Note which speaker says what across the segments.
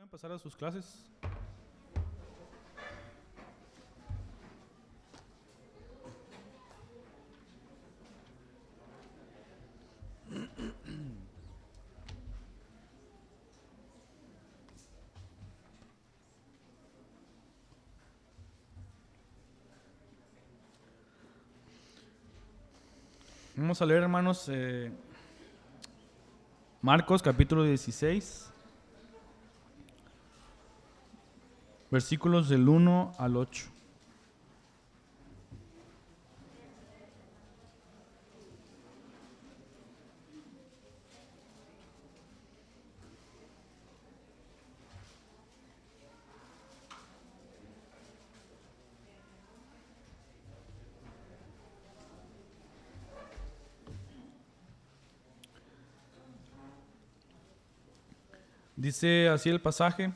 Speaker 1: pueden pasar a sus clases. Vamos a leer, hermanos, Marcos capítulo 16, versículos del 1 al 8. Dice así el pasaje,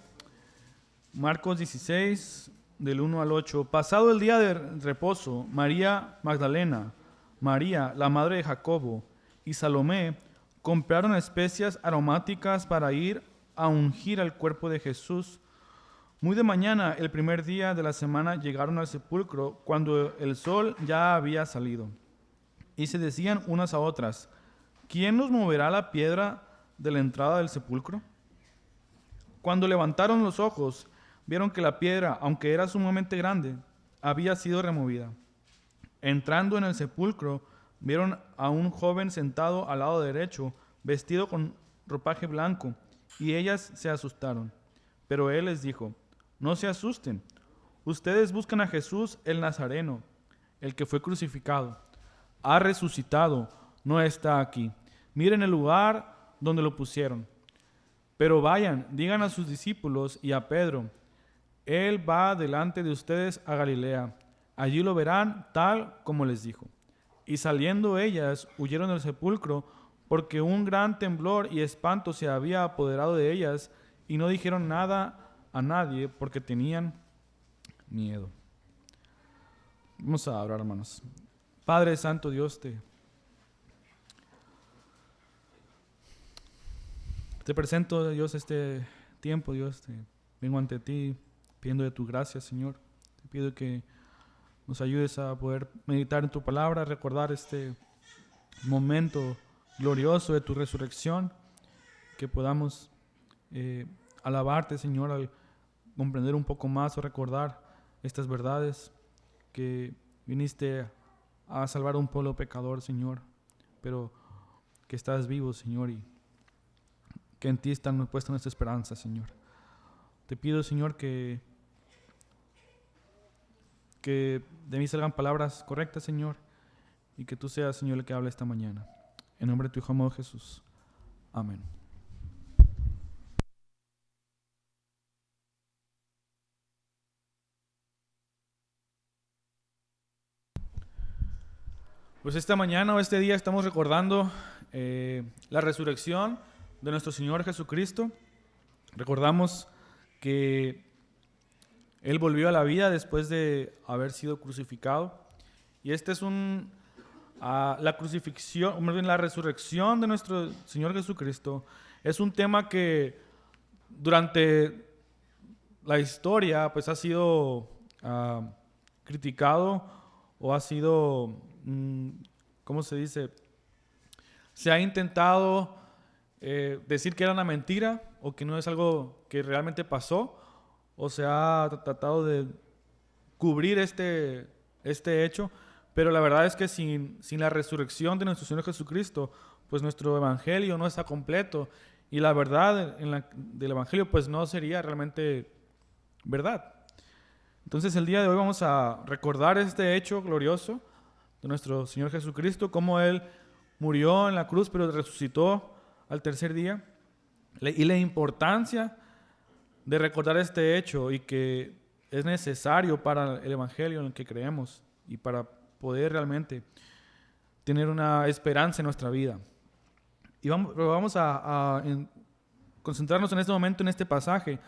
Speaker 1: Marcos 16, del 1 al 8. Pasado el día de reposo, María Magdalena, María, la madre de Jacobo, y Salomé compraron especias aromáticas para ir a ungir al cuerpo de Jesús. Muy de mañana, el primer día de la semana, llegaron al sepulcro cuando el sol ya había salido. Y se decían unas a otras, ¿quién nos moverá la piedra de la entrada del sepulcro? Cuando levantaron los ojos, vieron que la piedra, aunque era sumamente grande, había sido removida. Entrando en el sepulcro, vieron a un joven sentado al lado derecho, vestido con ropaje blanco, y ellas se asustaron. Pero él les dijo, no se asusten, ustedes buscan a Jesús el Nazareno, el que fue crucificado. Ha resucitado, no está aquí. Miren el lugar donde lo pusieron. Pero vayan, digan a sus discípulos y a Pedro, Él va delante de ustedes a Galilea. Allí lo verán tal como les dijo. Y saliendo ellas, huyeron del sepulcro, porque un gran temblor y espanto se había apoderado de ellas, y no dijeron nada a nadie, porque tenían miedo. Vamos a orar, hermanos. Padre Santo Dios, te presento, Dios, este tiempo, Dios. Vengo ante ti pidiendo de tu gracia, Señor. Te pido que nos ayudes a poder meditar en tu palabra, recordar este momento glorioso de tu resurrección, que podamos alabarte, Señor, al comprender un poco más o recordar estas verdades, que viniste a salvar a un pueblo pecador, Señor, pero que estás vivo, Señor, y que en ti está puesta nuestra esperanza, Señor. Te pido, Señor, que de mí salgan palabras correctas, Señor, y que tú seas, Señor, el que hable esta mañana. En nombre de tu Hijo amado Jesús. Amén. Pues esta mañana o este día estamos recordando la resurrección de nuestro Señor Jesucristo. Recordamos que Él volvió a la vida después de haber sido crucificado. Y este es la crucifixión, más bien la resurrección de nuestro Señor Jesucristo. Es un tema que durante la historia pues ha sido criticado o ha sido, ¿cómo se dice? Se ha intentado decir que era una mentira o que no es algo que realmente pasó, o se ha tratado de cubrir este hecho, pero la verdad es que sin la resurrección de nuestro Señor Jesucristo, pues nuestro evangelio no está completo, y la verdad del evangelio pues no sería realmente verdad. Entonces el día de hoy vamos a recordar este hecho glorioso de nuestro Señor Jesucristo, cómo Él murió en la cruz pero resucitó al tercer día, y la importancia de recordar este hecho, y que es necesario para el evangelio en el que creemos y para poder realmente tener una esperanza en nuestra vida. Y vamos a concentrarnos en este momento en este pasaje.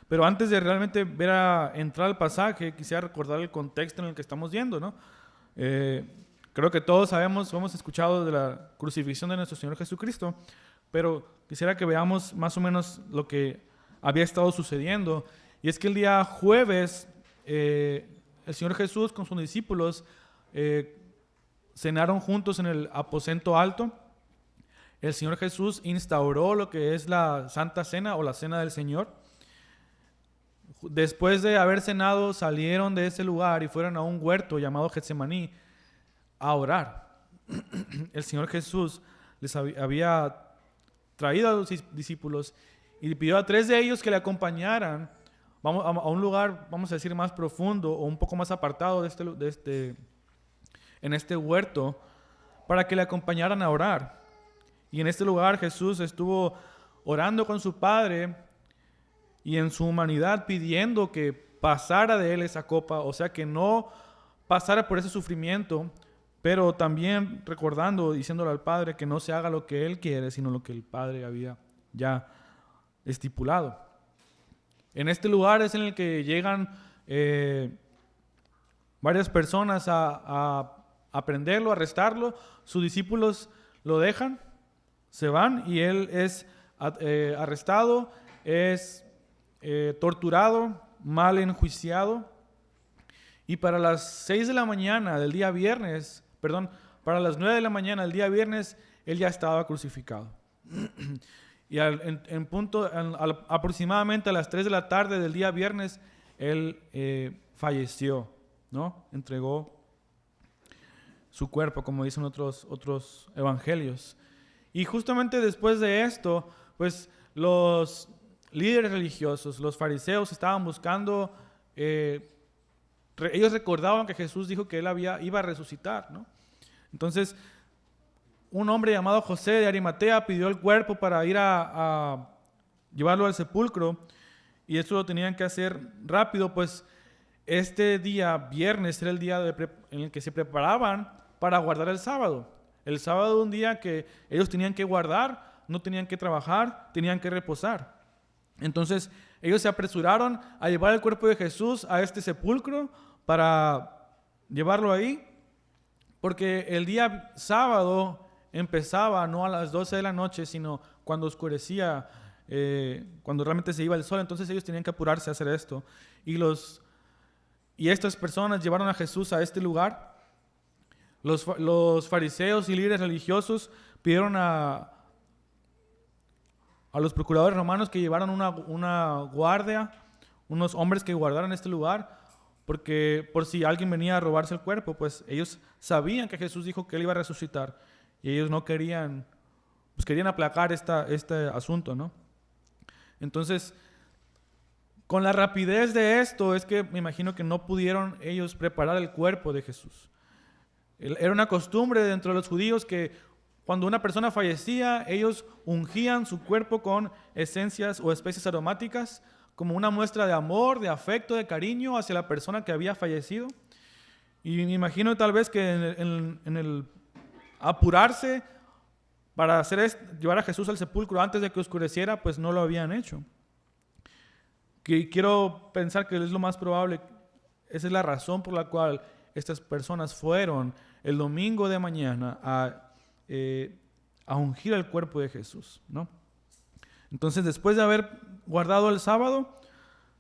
Speaker 1: Pero antes de realmente entrar al pasaje, quisiera recordar el contexto en el que estamos yendo, ¿no? Creo que todos sabemos, hemos escuchado de la crucifixión de nuestro Señor Jesucristo, pero quisiera que veamos más o menos lo que había estado sucediendo. Y es que el día jueves, el Señor Jesús con sus discípulos cenaron juntos en el aposento alto. El Señor Jesús instauró lo que es la Santa Cena o la Cena del Señor. Después de haber cenado, salieron de ese lugar y fueron a un huerto llamado Getsemaní a orar. El Señor Jesús les había traído a los discípulos y le pidió a 3 de ellos que le acompañaran a un lugar, vamos a decir, más profundo o un poco más apartado en este huerto, para que le acompañaran a orar. Y en este lugar Jesús estuvo orando con su Padre y en su humanidad pidiendo que pasara de él esa copa, o sea, que no pasara por ese sufrimiento, pero también recordando, diciéndole al Padre que no se haga lo que él quiere, sino lo que el Padre había ya estipulado. En este lugar es en el que llegan varias personas a prenderlo, a arrestarlo. Sus discípulos lo dejan, se van y él es arrestado, es torturado, mal enjuiciado. Y para las 6 de la mañana del día viernes, para las 9 de la mañana del día viernes, él ya estaba crucificado. Y aproximadamente a las 3 de la tarde del día viernes, él falleció, ¿no? Entregó su cuerpo, como dicen otros evangelios. Y justamente después de esto, pues los líderes religiosos, los fariseos, estaban buscando, ellos recordaban que Jesús dijo que él iba a resucitar, ¿no? Entonces, un hombre llamado José de Arimatea pidió el cuerpo para ir a llevarlo al sepulcro, y eso lo tenían que hacer rápido, pues este día, viernes, era el día en el que se preparaban para guardar el sábado. El sábado, un día que ellos tenían que guardar, no tenían que trabajar, tenían que reposar. Entonces, ellos se apresuraron a llevar el cuerpo de Jesús a este sepulcro para llevarlo ahí, porque el día sábado empezaba no a las 12 de la noche, sino cuando oscurecía, cuando realmente se iba el sol. Entonces ellos tenían que apurarse a hacer esto. Y estas personas llevaron a Jesús a este lugar. Los fariseos y líderes religiosos pidieron a los procuradores romanos que llevaran una guardia, unos hombres que guardaran este lugar, porque por si alguien venía a robarse el cuerpo, pues ellos sabían que Jesús dijo que él iba a resucitar, y ellos no querían, pues querían aplacar este asunto, ¿no? Entonces, con la rapidez de esto, es que me imagino que no pudieron ellos preparar el cuerpo de Jesús. Era una costumbre dentro de los judíos que cuando una persona fallecía, ellos ungían su cuerpo con esencias o especies aromáticas como una muestra de amor, de afecto, de cariño hacia la persona que había fallecido. Y me imagino tal vez que en el apurarse para llevar a Jesús al sepulcro antes de que oscureciera, pues no lo habían hecho. Quiero pensar que es lo más probable, esa es la razón por la cual estas personas fueron el domingo de mañana a ungir el cuerpo de Jesús, ¿no? Entonces, después de haber guardado el sábado,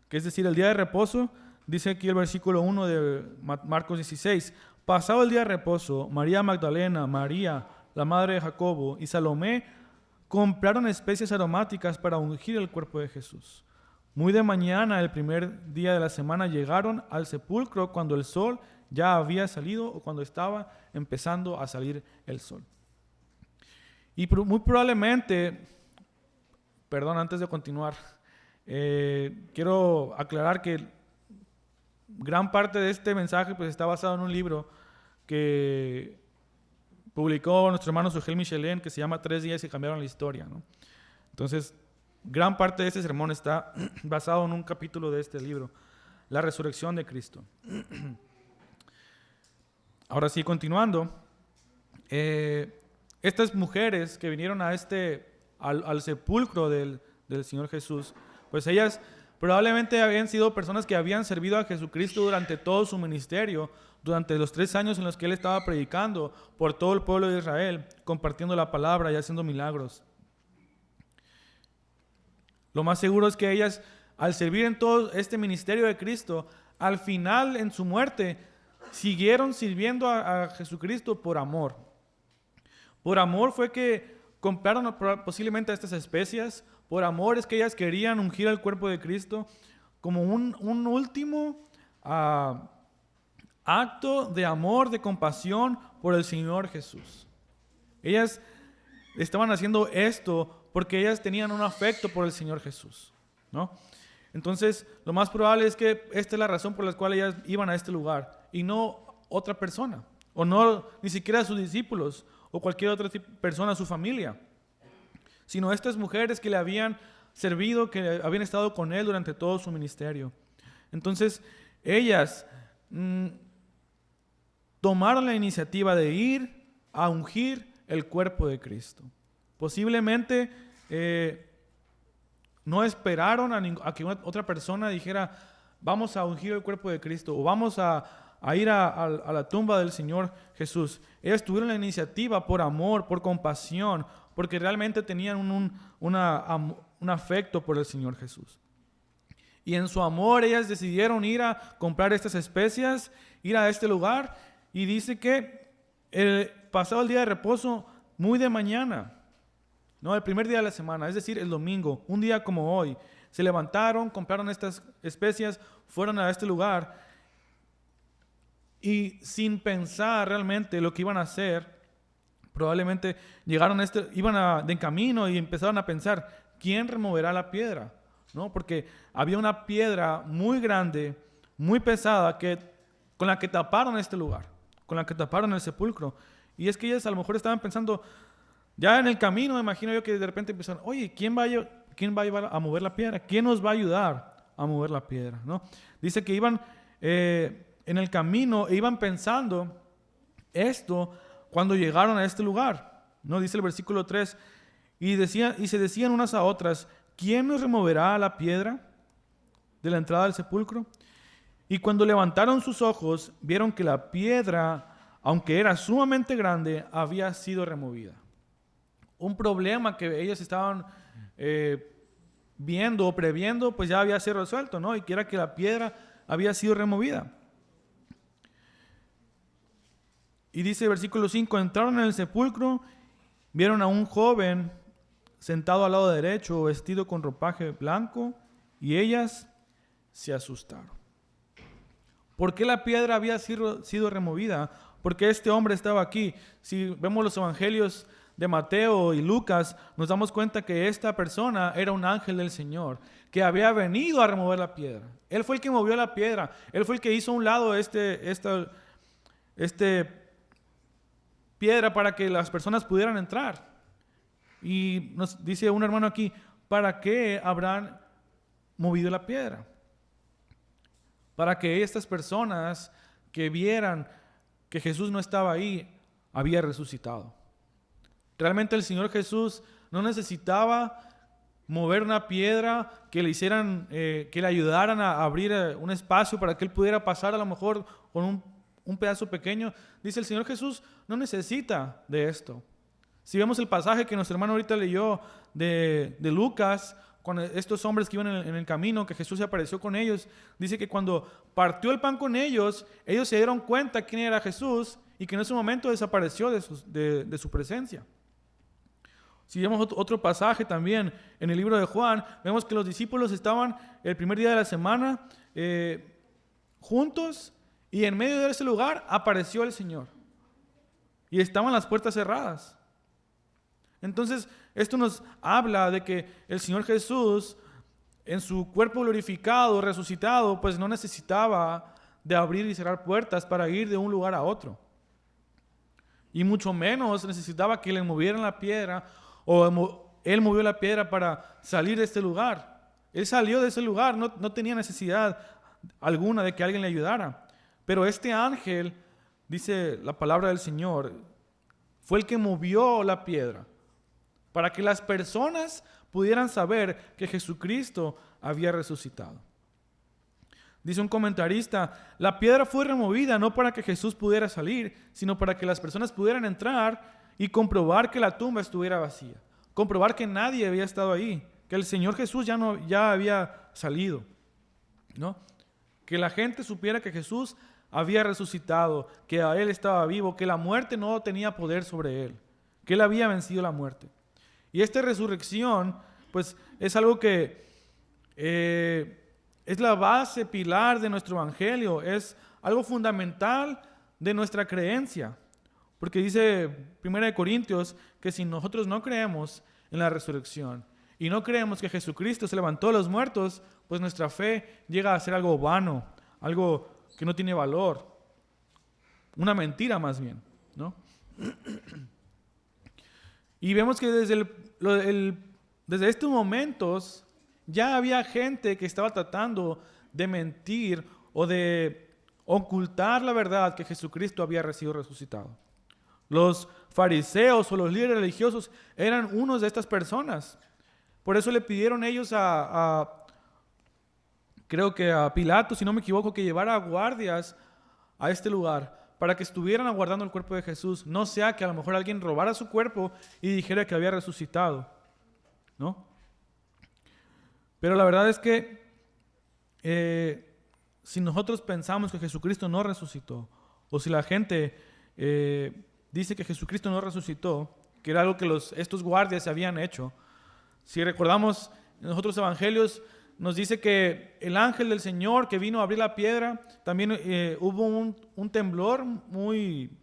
Speaker 1: que es decir, el día de reposo, dice aquí el versículo 1 de Marcos 16, pasado el día de reposo, María Magdalena, María, la madre de Jacobo, y Salomé compraron especies aromáticas para ungir el cuerpo de Jesús. Muy de mañana, el primer día de la semana, llegaron al sepulcro cuando el sol ya había salido o cuando estaba empezando a salir el sol. Y muy probablemente, antes de continuar, quiero aclarar que gran parte de este mensaje pues está basado en un libro que publicó nuestro hermano Sugel Michelén, que se llama 3 días que cambiaron la historia, ¿no? Entonces, gran parte de este sermón está basado en un capítulo de este libro, la resurrección de Cristo. Ahora sí, continuando, estas mujeres que vinieron al sepulcro del Señor Jesús, pues ellas probablemente habían sido personas que habían servido a Jesucristo durante todo su ministerio, durante los 3 años en los que Él estaba predicando por todo el pueblo de Israel, compartiendo la palabra y haciendo milagros. Lo más seguro es que ellas, al servir en todo este ministerio de Cristo, al final, en su muerte, siguieron sirviendo a Jesucristo por amor. Por amor fue que compraron posiblemente estas especias. Por amor es que ellas querían ungir el cuerpo de Cristo como un último acto de amor, de compasión por el Señor Jesús. Ellas estaban haciendo esto porque ellas tenían un afecto por el Señor Jesús, ¿no? Entonces, lo más probable es que esta es la razón por la cual ellas iban a este lugar y no otra persona, o no ni siquiera sus discípulos o cualquier otra persona, su familia, sino estas mujeres que le habían servido, que habían estado con él durante todo su ministerio. Entonces, ellas tomaron la iniciativa de ir a ungir el cuerpo de Cristo. Posiblemente no esperaron a que otra persona dijera, vamos a ungir el cuerpo de Cristo, o vamos a ir a la tumba del Señor Jesús. Ellas tuvieron la iniciativa por amor, por compasión, porque realmente tenían un afecto por el Señor Jesús. Y en su amor ellas decidieron ir a comprar estas especias, ir a este lugar, y dice que pasado el día de reposo, muy de mañana, no, el primer día de la semana, es decir, el domingo, un día como hoy, se levantaron, compraron estas especias, fueron a este lugar y sin pensar realmente lo que iban a hacer, probablemente llegaron iban de camino y empezaron a pensar, ¿quién removerá la piedra? ¿No? Porque había una piedra muy grande, muy pesada, con la que taparon este lugar, con la que taparon el sepulcro. Y es que ellas a lo mejor estaban pensando, ya en el camino, me imagino yo que de repente empezaron, oye, ¿quién va a mover la piedra? ¿Quién nos va a ayudar a mover la piedra? ¿No? Dice que iban en el camino e iban pensando esto cuando llegaron a este lugar, ¿no? Dice el versículo 3, y se decían unas a otras, ¿quién nos removerá la piedra de la entrada del sepulcro? Y cuando levantaron sus ojos, vieron que la piedra, aunque era sumamente grande, había sido removida. Un problema que ellos estaban viendo o previendo, pues ya había sido resuelto, ¿no? Y que era que la piedra había sido removida. Y dice el versículo 5, entraron en el sepulcro, vieron a un joven sentado al lado derecho, vestido con ropaje blanco, y ellas se asustaron. ¿Por qué la piedra había sido removida? Porque este hombre estaba aquí. Si vemos los evangelios de Mateo y Lucas, nos damos cuenta que esta persona era un ángel del Señor, que había venido a remover la piedra. Él fue el que movió la piedra. Él fue el que hizo a un lado esta piedra para que las personas pudieran entrar. Y nos dice un hermano aquí, ¿para qué habrán movido la piedra? Para que estas personas que vieran que Jesús no estaba ahí, había resucitado. Realmente el Señor Jesús no necesitaba mover una piedra que le hicieran, que le ayudaran a abrir un espacio para que Él pudiera pasar a lo mejor con un pedazo pequeño. Dice el Señor Jesús, no necesita de esto. Si vemos el pasaje que nuestro hermano ahorita leyó de Lucas, con estos hombres que iban en el camino, que Jesús se apareció con ellos, dice que cuando partió el pan con ellos, ellos se dieron cuenta quién era Jesús y que en ese momento desapareció de su presencia. Si vemos otro pasaje también en el libro de Juan, vemos que los discípulos estaban el primer día de la semana juntos y en medio de ese lugar apareció el Señor y estaban las puertas cerradas. Entonces, esto nos habla de que el Señor Jesús, en su cuerpo glorificado, resucitado, pues no necesitaba de abrir y cerrar puertas para ir de un lugar a otro. Y mucho menos necesitaba que le movieran la piedra o Él movió la piedra para salir de este lugar. Él salió de ese lugar, no tenía necesidad alguna de que alguien le ayudara. Pero este ángel, dice la palabra del Señor, fue el que movió la piedra para que las personas pudieran saber que Jesucristo había resucitado. Dice un comentarista, la piedra fue removida no para que Jesús pudiera salir, sino para que las personas pudieran entrar y comprobar que la tumba estuviera vacía. Comprobar que nadie había estado ahí, que el Señor Jesús ya había salido, ¿no? Que la gente supiera que Jesús había resucitado, que a Él estaba vivo, que la muerte no tenía poder sobre Él, que Él había vencido la muerte. Y esta resurrección, pues, es algo que es la base, pilar de nuestro evangelio, es algo fundamental de nuestra creencia. Porque dice 1 Corintios que si nosotros no creemos en la resurrección y no creemos que Jesucristo se levantó de los muertos, pues nuestra fe llega a ser algo vano, algo que no tiene valor, una mentira más bien, ¿no? Y vemos que desde estos momentos ya había gente que estaba tratando de mentir o de ocultar la verdad que Jesucristo había sido resucitado. Los fariseos o los líderes religiosos eran unos de estas personas. Por eso le pidieron ellos creo que a Pilato, si no me equivoco, que llevara guardias a este lugar para que estuvieran aguardando el cuerpo de Jesús. No sea que a lo mejor alguien robara su cuerpo y dijera que había resucitado, ¿no? Pero la verdad es que si nosotros pensamos que Jesucristo no resucitó, o si la gente dice que Jesucristo no resucitó, que era algo que estos guardias habían hecho, si recordamos en los otros evangelios, nos dice que el ángel del Señor que vino a abrir la piedra, también hubo un temblor muy,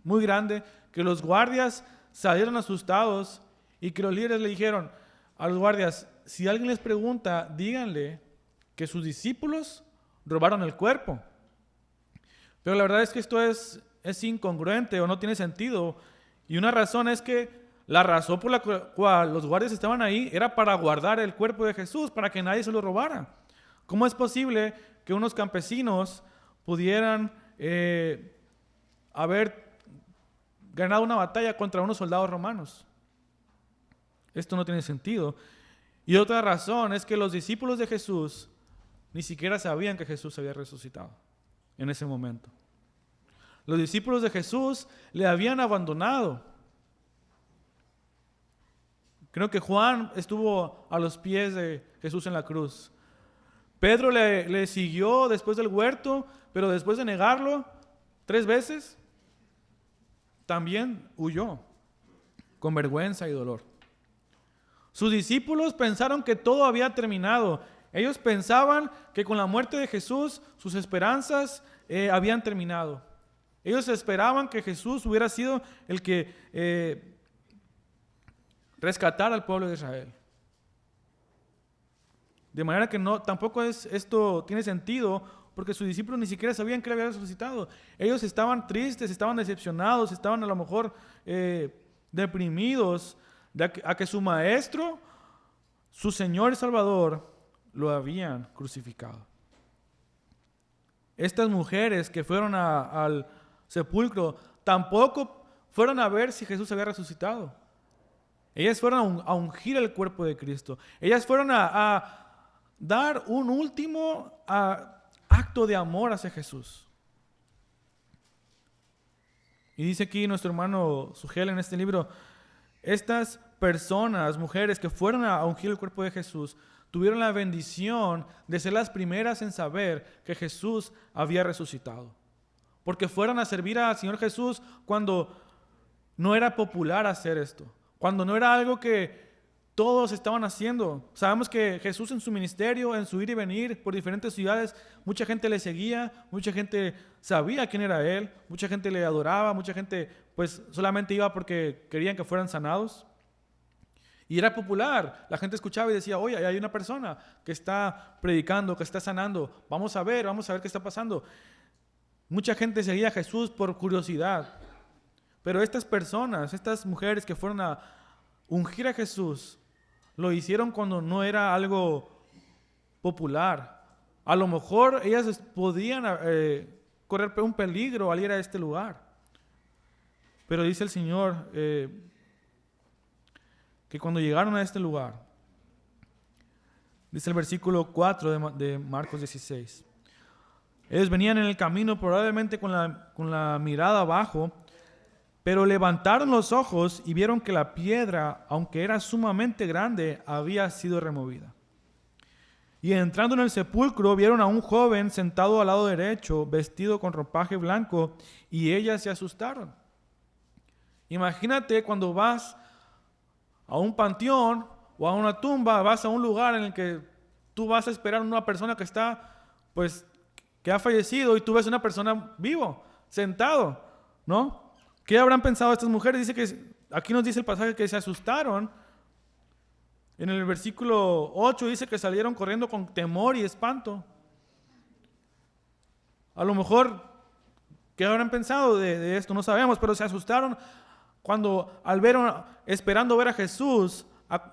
Speaker 1: muy grande, que los guardias salieron asustados y que los líderes le dijeron a los guardias, si alguien les pregunta, díganle que sus discípulos robaron el cuerpo. Pero la verdad es que esto es incongruente o no tiene sentido. Y una razón es que la razón por la cual los guardias estaban ahí era para guardar el cuerpo de Jesús, para que nadie se lo robara. ¿Cómo es posible que unos campesinos pudieran haber ganado una batalla contra unos soldados romanos? Esto no tiene sentido. Y otra razón es que los discípulos de Jesús ni siquiera sabían que Jesús había resucitado en ese momento. Los discípulos de Jesús le habían abandonado. Creo que Juan estuvo a los pies de Jesús en la cruz. Pedro le siguió después del huerto, pero después de negarlo 3 veces, también huyó con vergüenza y dolor. Sus discípulos pensaron que todo había terminado. Ellos pensaban que con la muerte de Jesús sus esperanzas habían terminado. Ellos esperaban que Jesús hubiera sido el que rescatara al pueblo de Israel. De manera que tampoco esto tiene sentido, porque sus discípulos ni siquiera sabían que él había resucitado. Ellos estaban tristes, estaban decepcionados, estaban a lo mejor deprimidos a que su maestro, su Señor y Salvador, lo habían crucificado. Estas mujeres que fueron al sepulcro tampoco fueron a ver si Jesús había resucitado. Ellas fueron a ungir el cuerpo de Cristo. Ellas fueron a dar un último acto de amor hacia Jesús. Y dice aquí nuestro hermano Sugel en este libro, estas personas, mujeres que fueron a ungir el cuerpo de Jesús, tuvieron la bendición de ser las primeras en saber que Jesús había resucitado. Porque fueron a servir al Señor Jesús cuando no era popular hacer esto, cuando no era algo que todos estaban haciendo. Sabemos que Jesús en su ministerio, en su ir y venir por diferentes ciudades, mucha gente le seguía, mucha gente sabía quién era Él, mucha gente le adoraba, mucha gente pues solamente iba porque querían que fueran sanados. Y era popular, la gente escuchaba y decía, oye, hay una persona que está predicando, que está sanando, vamos a ver qué está pasando. Mucha gente seguía a Jesús por curiosidad, pero estas personas, estas mujeres que fueron a ungir a Jesús, lo hicieron cuando no era algo popular. A lo mejor ellas podían correr un peligro al ir a este lugar. Pero dice el Señor que cuando llegaron a este lugar, dice el versículo 4 de Marcos 16, ellos venían en el camino probablemente con la mirada abajo Pero levantaron los ojos y vieron que la piedra, aunque era sumamente grande, había sido removida. Y entrando en el sepulcro, vieron a un joven sentado al lado derecho, vestido con ropaje blanco, y ellas se asustaron. Imagínate cuando vas a un panteón o a una tumba, vas a un lugar en el que tú vas a esperar a una persona que está, pues, que ha fallecido, y tú ves a una persona vivo, sentado, ¿no? ¿Qué habrán pensado estas mujeres? Dice que aquí nos dice el pasaje que se asustaron. En el versículo 8 dice que salieron corriendo con temor y espanto. A lo mejor, ¿qué habrán pensado de esto? No sabemos, pero se asustaron cuando esperando ver a Jesús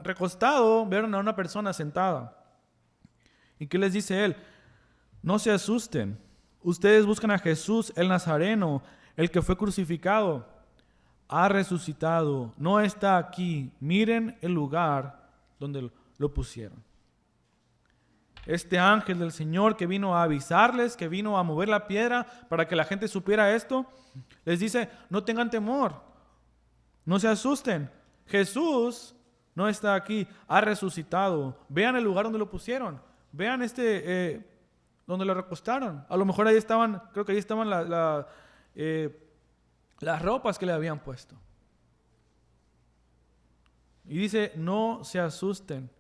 Speaker 1: recostado, vieron a una persona sentada. ¿Y qué les dice él? No se asusten. Ustedes buscan a Jesús, el Nazareno, el que fue crucificado. Ha resucitado. No está aquí. Miren el lugar donde lo pusieron. Este ángel del Señor que vino a avisarles, que vino a mover la piedra para que la gente supiera esto, les dice, no tengan temor, no se asusten. Jesús no está aquí, ha resucitado. Vean el lugar donde lo pusieron. Vean donde lo recostaron. A lo mejor ahí estaban, creo que ahí estaban las ropas que le habían puesto. Y dice, no se asusten,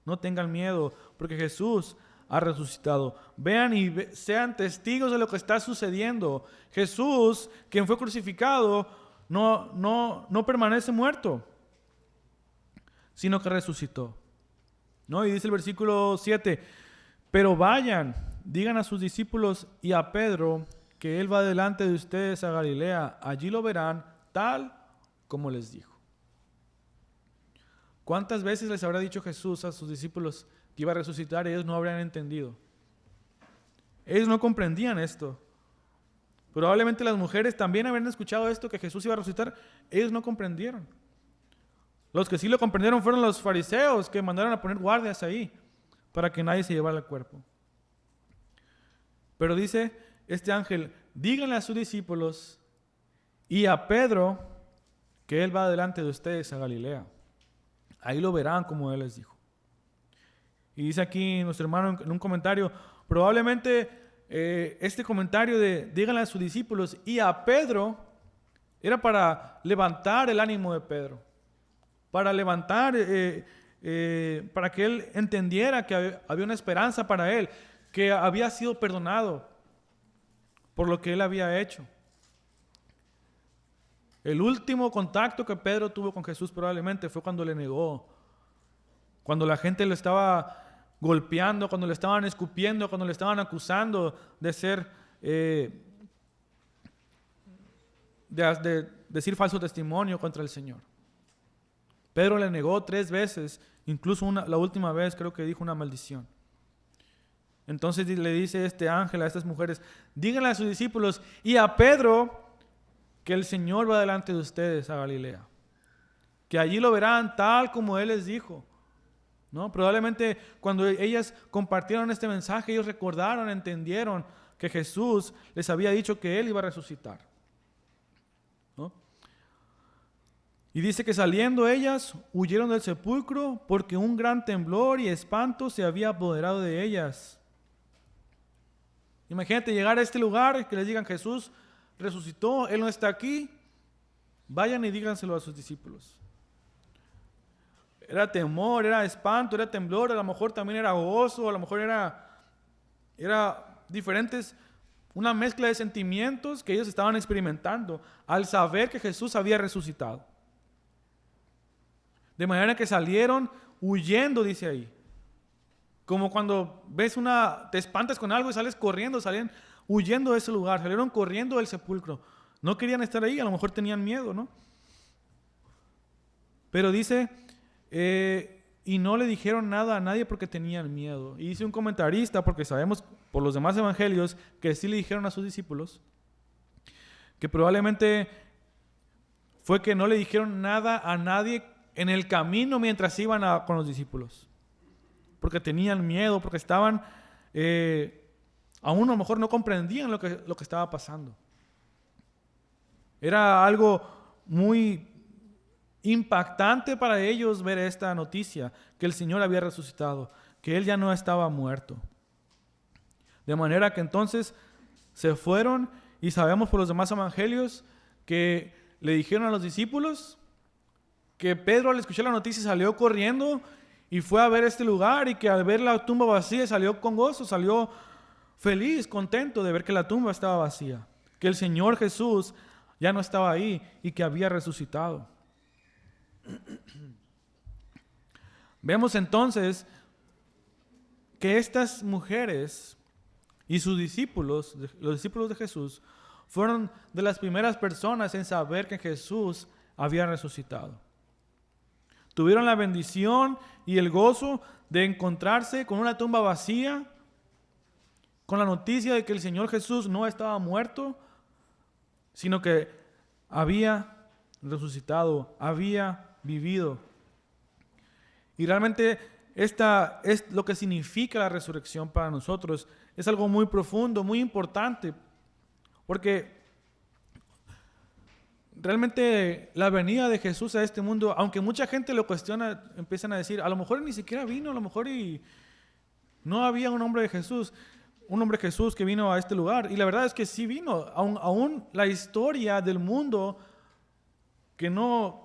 Speaker 1: no tengan miedo, porque Jesús ha resucitado. Vean y sean testigos de lo que está sucediendo. Jesús, quien fue crucificado, no permanece muerto, sino que resucitó. ¿No? Y dice el versículo 7, pero vayan, digan a sus discípulos y a Pedro que él va delante de ustedes a Galilea. Allí lo verán tal como les dijo. ¿Cuántas veces les habrá dicho Jesús a sus discípulos que iba a resucitar y ellos no habrían entendido? Ellos no comprendían esto. Probablemente las mujeres también habían escuchado esto, que Jesús iba a resucitar. Ellos no comprendieron. Los que sí lo comprendieron fueron los fariseos, que mandaron a poner guardias ahí para que nadie se llevara el cuerpo. Pero dice este ángel, díganle a sus discípulos y a Pedro que él va delante de ustedes a Galilea. Ahí lo verán como él les dijo. Y dice aquí nuestro hermano en un comentario, probablemente este comentario de díganle a sus discípulos y a Pedro era para levantar el ánimo de Pedro, para levantar, para que él entendiera que había una esperanza para él, que había sido perdonado por lo que él había hecho. El último contacto que Pedro tuvo con Jesús probablemente fue cuando le negó, cuando la gente lo estaba golpeando, cuando le estaban escupiendo, cuando le estaban acusando de ser, de decir falso testimonio contra el Señor. Pedro le negó 3 veces, incluso la última vez creo que dijo una maldición. Entonces le dice este ángel a estas mujeres, díganle a sus discípulos y a Pedro que el Señor va delante de ustedes a Galilea, que allí lo verán tal como Él les dijo. ¿No? Probablemente cuando ellas compartieron este mensaje, ellos recordaron, entendieron que Jesús les había dicho que Él iba a resucitar. ¿No? Y dice que saliendo ellas, huyeron del sepulcro porque un gran temblor y espanto se había apoderado de ellas. Imagínate llegar a este lugar y que les digan Jesús resucitó, Él no está aquí. Vayan y díganselo a sus discípulos. Era temor, era espanto, era temblor, a lo mejor también era gozo, a lo mejor era diferentes, una mezcla de sentimientos que ellos estaban experimentando al saber que Jesús había resucitado. De manera que salieron huyendo, dice ahí. Como cuando ves te espantas con algo y sales corriendo, salen huyendo de ese lugar, salieron corriendo del sepulcro. No querían estar ahí, a lo mejor tenían miedo, ¿no? Pero dice, y no le dijeron nada a nadie porque tenían miedo. Y dice un comentarista, porque sabemos por los demás evangelios que sí le dijeron a sus discípulos, que probablemente fue que no le dijeron nada a nadie en el camino mientras iban con los discípulos. Porque tenían miedo, porque estaban, aún a lo mejor no comprendían lo que estaba pasando. Era algo muy impactante para ellos ver esta noticia, que el Señor había resucitado, que Él ya no estaba muerto. De manera que entonces se fueron, y sabemos por los demás evangelios que le dijeron a los discípulos que Pedro, al escuchar la noticia, salió corriendo y fue a ver este lugar, y que al ver la tumba vacía salió con gozo, salió feliz, contento de ver que la tumba estaba vacía, que el Señor Jesús ya no estaba ahí y que había resucitado. Vemos entonces que estas mujeres y sus discípulos, los discípulos de Jesús, fueron de las primeras personas en saber que Jesús había resucitado. Tuvieron la bendición y el gozo de encontrarse con una tumba vacía, con la noticia de que el Señor Jesús no estaba muerto, sino que había resucitado, había vivido. Y realmente esta es lo que significa la resurrección para nosotros. Es algo muy profundo, muy importante, porque realmente la venida de Jesús a este mundo, aunque mucha gente lo cuestiona, empiezan a decir, a lo mejor ni siquiera vino, a lo mejor y no había un hombre Jesús que vino a este lugar. Y la verdad es que sí vino. Aún la historia del mundo que no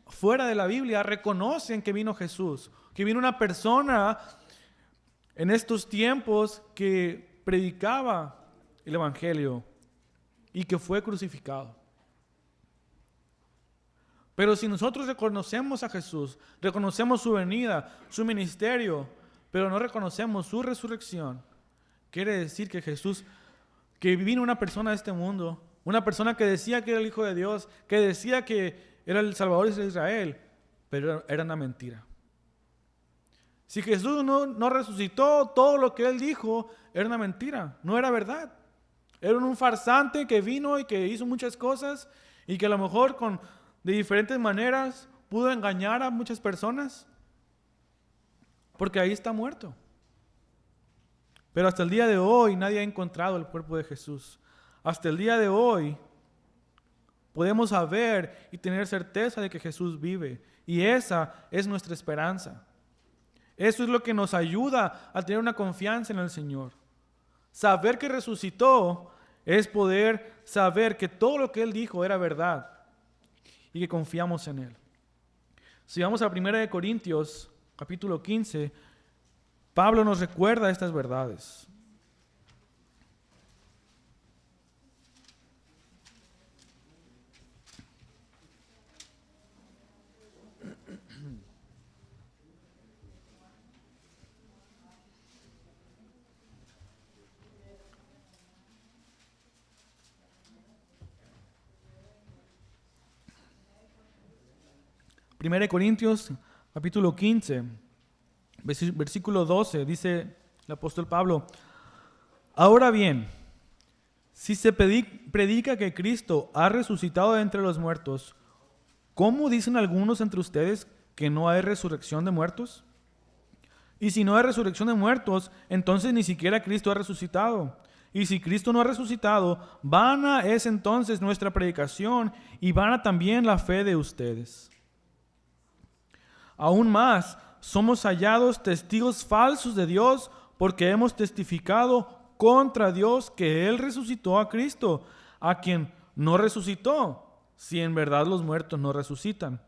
Speaker 1: fuera de la Biblia reconocen que vino Jesús, que vino una persona en estos tiempos que predicaba el Evangelio y que fue crucificado. Pero si nosotros reconocemos a Jesús, reconocemos su venida, su ministerio, pero no reconocemos su resurrección, quiere decir que Jesús, que vino una persona de este mundo, una persona que decía que era el Hijo de Dios, que decía que era el Salvador de Israel, pero era una mentira. Si Jesús no resucitó, todo lo que Él dijo era una mentira, no era verdad. Era un farsante que vino y que hizo muchas cosas y que a lo mejor de diferentes maneras pudo engañar a muchas personas, porque ahí está muerto. Pero hasta el día de hoy nadie ha encontrado el cuerpo de Jesús. Hasta el día de hoy podemos saber y tener certeza de que Jesús vive. Y esa es nuestra esperanza. Eso es lo que nos ayuda a tener una confianza en el Señor. Saber que resucitó es poder saber que todo lo que Él dijo era verdad y que confiamos en Él. Si vamos a 1 Corintios, capítulo 15, Pablo nos recuerda estas verdades. Primera de Corintios, capítulo 15, versículo 12, dice el apóstol Pablo: ahora bien, si se predica que Cristo ha resucitado de entre los muertos, ¿cómo dicen algunos entre ustedes que no hay resurrección de muertos? Y si no hay resurrección de muertos, entonces ni siquiera Cristo ha resucitado. Y si Cristo no ha resucitado, vana es entonces nuestra predicación y vana también la fe de ustedes. Aún más, somos hallados testigos falsos de Dios porque hemos testificado contra Dios que Él resucitó a Cristo, a quien no resucitó, si en verdad los muertos no resucitan.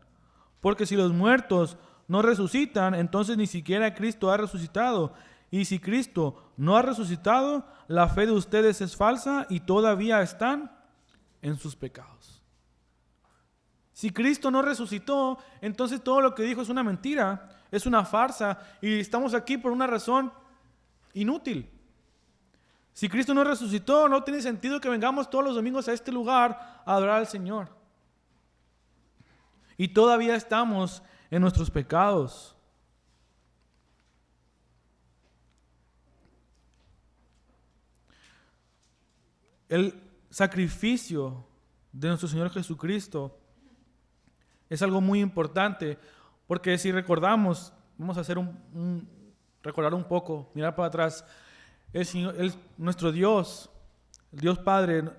Speaker 1: Porque si los muertos no resucitan, entonces ni siquiera Cristo ha resucitado. Y si Cristo no ha resucitado, la fe de ustedes es falsa y todavía están en sus pecados. Si Cristo no resucitó, entonces todo lo que dijo es una mentira, es una farsa, y estamos aquí por una razón inútil. Si Cristo no resucitó, no tiene sentido que vengamos todos los domingos a este lugar a adorar al Señor. Y todavía estamos en nuestros pecados. El sacrificio de nuestro Señor Jesucristo es algo muy importante, porque si recordamos, vamos a hacer recordar un poco, mirar para atrás. Nuestro Dios, el Dios Padre,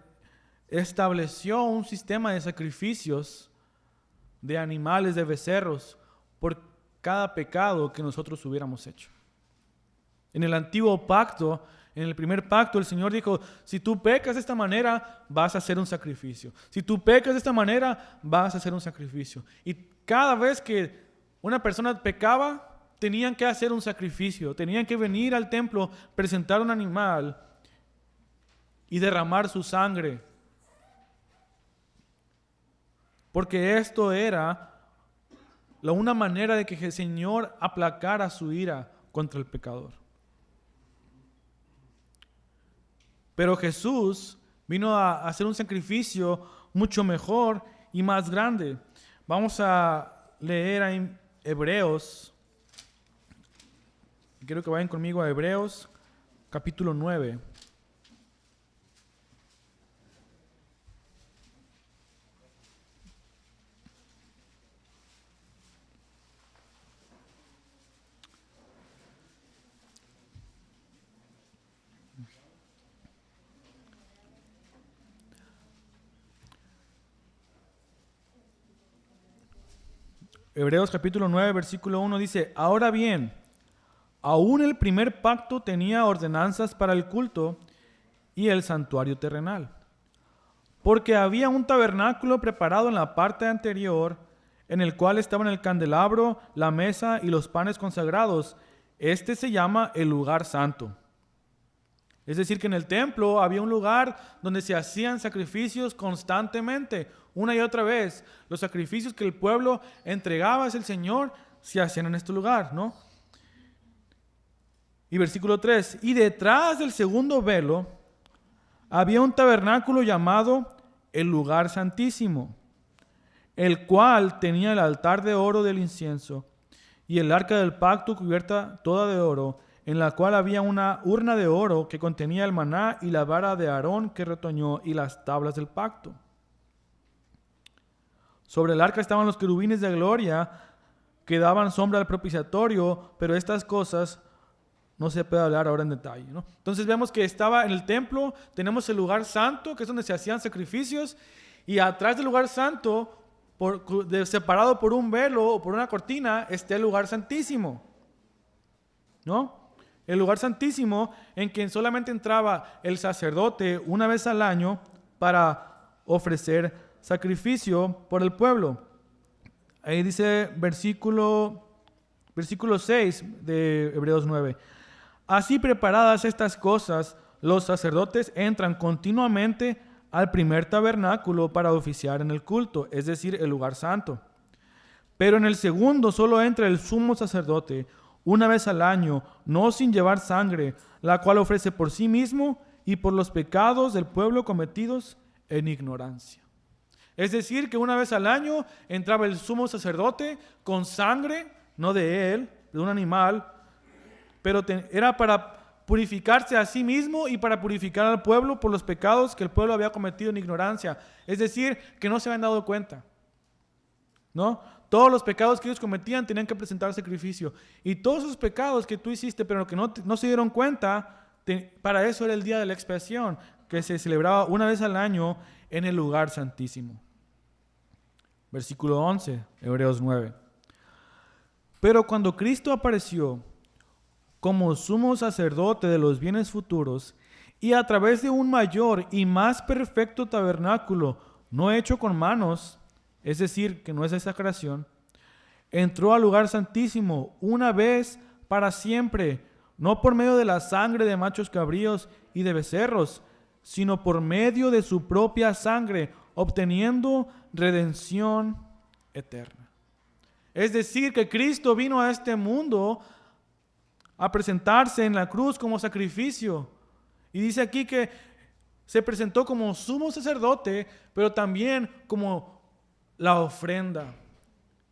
Speaker 1: estableció un sistema de sacrificios de animales, de becerros, por cada pecado que nosotros hubiéramos hecho. En el antiguo pacto, en el primer pacto, el Señor dijo, si tú pecas de esta manera, vas a hacer un sacrificio. Si tú pecas de esta manera, vas a hacer un sacrificio. Y cada vez que una persona pecaba, tenían que hacer un sacrificio. Tenían que venir al templo, presentar un animal y derramar su sangre. Porque esto era una manera de que el Señor aplacara su ira contra el pecador. Pero Jesús vino a hacer un sacrificio mucho mejor y más grande. Vamos a leer en Hebreos. Quiero que vayan conmigo a Hebreos, capítulo 9. Hebreos capítulo 9, versículo 1 dice, ahora bien, aún el primer pacto tenía ordenanzas para el culto y el santuario terrenal, porque había un tabernáculo preparado en la parte anterior, en el cual estaban el candelabro, la mesa y los panes consagrados. Este se llama el lugar santo. Es decir, que en el templo había un lugar donde se hacían sacrificios constantemente, una y otra vez. Los sacrificios que el pueblo entregaba hacia el Señor se hacían en este lugar, ¿no? Y versículo 3, y detrás del segundo velo había un tabernáculo llamado el lugar santísimo, el cual tenía el altar de oro del incienso y el arca del pacto cubierta toda de oro, en la cual había una urna de oro que contenía el maná y la vara de Aarón que retoñó y las tablas del pacto. Sobre el arca estaban los querubines de gloria que daban sombra al propiciatorio, pero estas cosas no se puede hablar ahora en detalle, ¿no? Entonces vemos que estaba en el templo, tenemos el lugar santo, que es donde se hacían sacrificios, y atrás del lugar santo, separado por un velo o por una cortina, está el lugar santísimo, ¿no? El lugar santísimo en que solamente entraba el sacerdote una vez al año para ofrecer sacrificio por el pueblo. Ahí dice versículo 6 de Hebreos 9. Así preparadas estas cosas, los sacerdotes entran continuamente al primer tabernáculo para oficiar en el culto, es decir, el lugar santo. Pero en el segundo solo entra el sumo sacerdote una vez al año, no sin llevar sangre, la cual ofrece por sí mismo y por los pecados del pueblo cometidos en ignorancia. Es decir, que una vez al año entraba el sumo sacerdote con sangre, no de él, de un animal, pero era para purificarse a sí mismo y para purificar al pueblo por los pecados que el pueblo había cometido en ignorancia. Es decir, que no se habían dado cuenta, ¿no? Todos los pecados que ellos cometían tenían que presentar sacrificio. Y todos esos pecados que tú hiciste, pero que no se dieron cuenta, para eso era el día de la expiación, que se celebraba una vez al año en el lugar santísimo. Versículo 11, Hebreos 9. Pero cuando Cristo apareció como sumo sacerdote de los bienes futuros, y a través de un mayor y más perfecto tabernáculo, no hecho con manos, es decir, que no es esa creación, entró al lugar santísimo una vez para siempre, no por medio de la sangre de machos cabríos y de becerros, sino por medio de su propia sangre, obteniendo redención eterna. Es decir, que Cristo vino a este mundo a presentarse en la cruz como sacrificio. Y dice aquí que se presentó como sumo sacerdote, pero también como la ofrenda.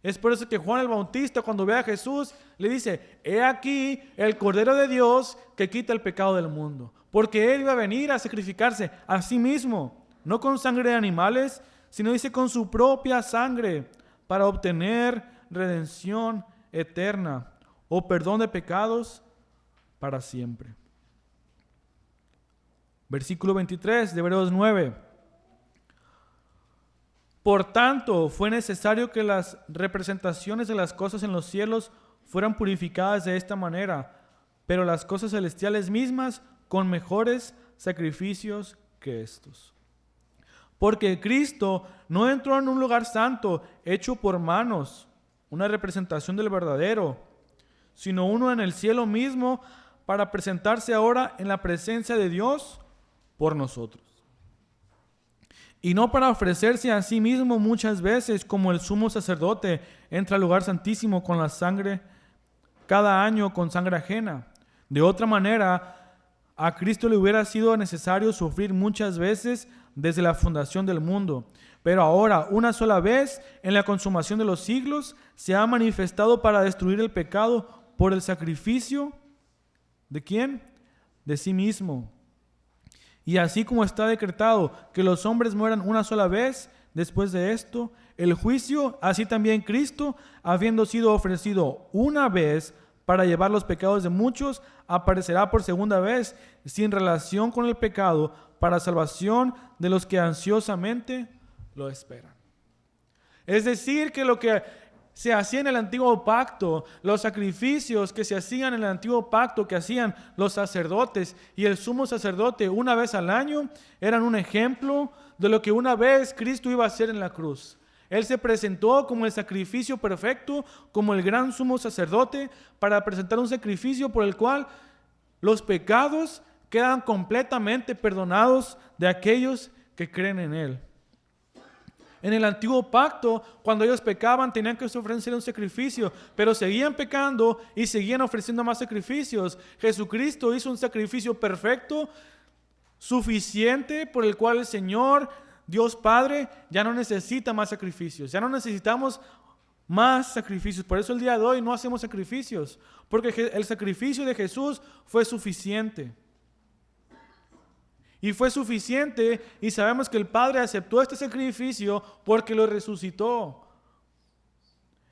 Speaker 1: Es por eso que Juan el Bautista, cuando ve a Jesús, le dice: he aquí el Cordero de Dios que quita el pecado del mundo. Porque Él iba a venir a sacrificarse a sí mismo, no con sangre de animales, sino dice con su propia sangre, para obtener redención eterna o perdón de pecados para siempre. Versículo 23 de Hebreos 9. Por tanto, fue necesario que las representaciones de las cosas en los cielos fueran purificadas de esta manera, pero las cosas celestiales mismas con mejores sacrificios que estos. Porque Cristo no entró en un lugar santo hecho por manos, una representación del verdadero, sino uno en el cielo mismo, para presentarse ahora en la presencia de Dios por nosotros. Y no para ofrecerse a sí mismo muchas veces, como el sumo sacerdote entra al lugar santísimo con la sangre, cada año con sangre ajena. De otra manera, a Cristo le hubiera sido necesario sufrir muchas veces desde la fundación del mundo. Pero ahora, una sola vez, en la consumación de los siglos, se ha manifestado para destruir el pecado por el sacrificio, ¿de quién? De sí mismo. Y así como está decretado que los hombres mueran una sola vez, después de esto, el juicio, así también Cristo, habiendo sido ofrecido una vez para llevar los pecados de muchos, aparecerá por segunda vez, sin relación con el pecado, para salvación de los que ansiosamente lo esperan. Es decir, que lo que se hacía en el antiguo pacto, los sacrificios que se hacían en el antiguo pacto, que hacían los sacerdotes y el sumo sacerdote una vez al año, eran un ejemplo de lo que una vez Cristo iba a hacer en la cruz. Él se presentó como el sacrificio perfecto, como el gran sumo sacerdote, para presentar un sacrificio por el cual los pecados quedan completamente perdonados de aquellos que creen en Él. En el antiguo pacto, cuando ellos pecaban, tenían que ofrecer un sacrificio, pero seguían pecando y seguían ofreciendo más sacrificios. Jesucristo hizo un sacrificio perfecto, suficiente, por el cual el Señor, Dios Padre, ya no necesita más sacrificios. Ya no necesitamos más sacrificios. Por eso el día de hoy no hacemos sacrificios, porque el sacrificio de Jesús fue suficiente. Y fue suficiente, y sabemos que el Padre aceptó este sacrificio porque lo resucitó.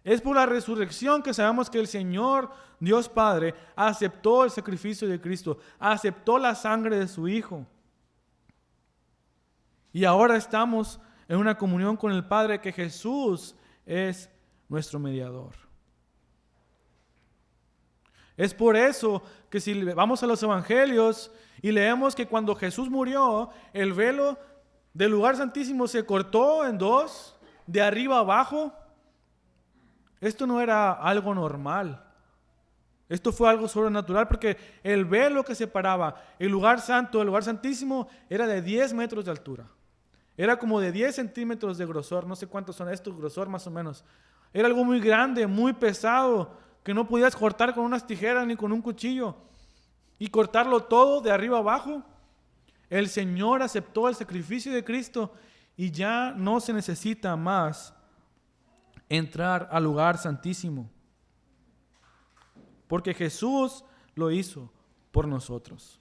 Speaker 1: Es por la resurrección que sabemos que el Señor, Dios Padre, aceptó el sacrificio de Cristo, aceptó la sangre de su Hijo. Y ahora estamos en una comunión con el Padre, que Jesús es nuestro mediador. Es por eso que si vamos a los evangelios y leemos que cuando Jesús murió, el velo del lugar santísimo se cortó en dos, de arriba abajo. Esto no era algo normal. Esto fue algo sobrenatural, porque el velo que separaba el lugar santo del lugar santísimo era de 10 metros de altura. Era como de 10 centímetros de grosor. No sé cuántos son estos, grosor más o menos. Era algo muy grande, muy pesado, que no podías cortar con unas tijeras ni con un cuchillo. Y cortarlo todo de arriba abajo. El Señor aceptó el sacrificio de Cristo y ya no se necesita más entrar al lugar santísimo, porque Jesús lo hizo por nosotros.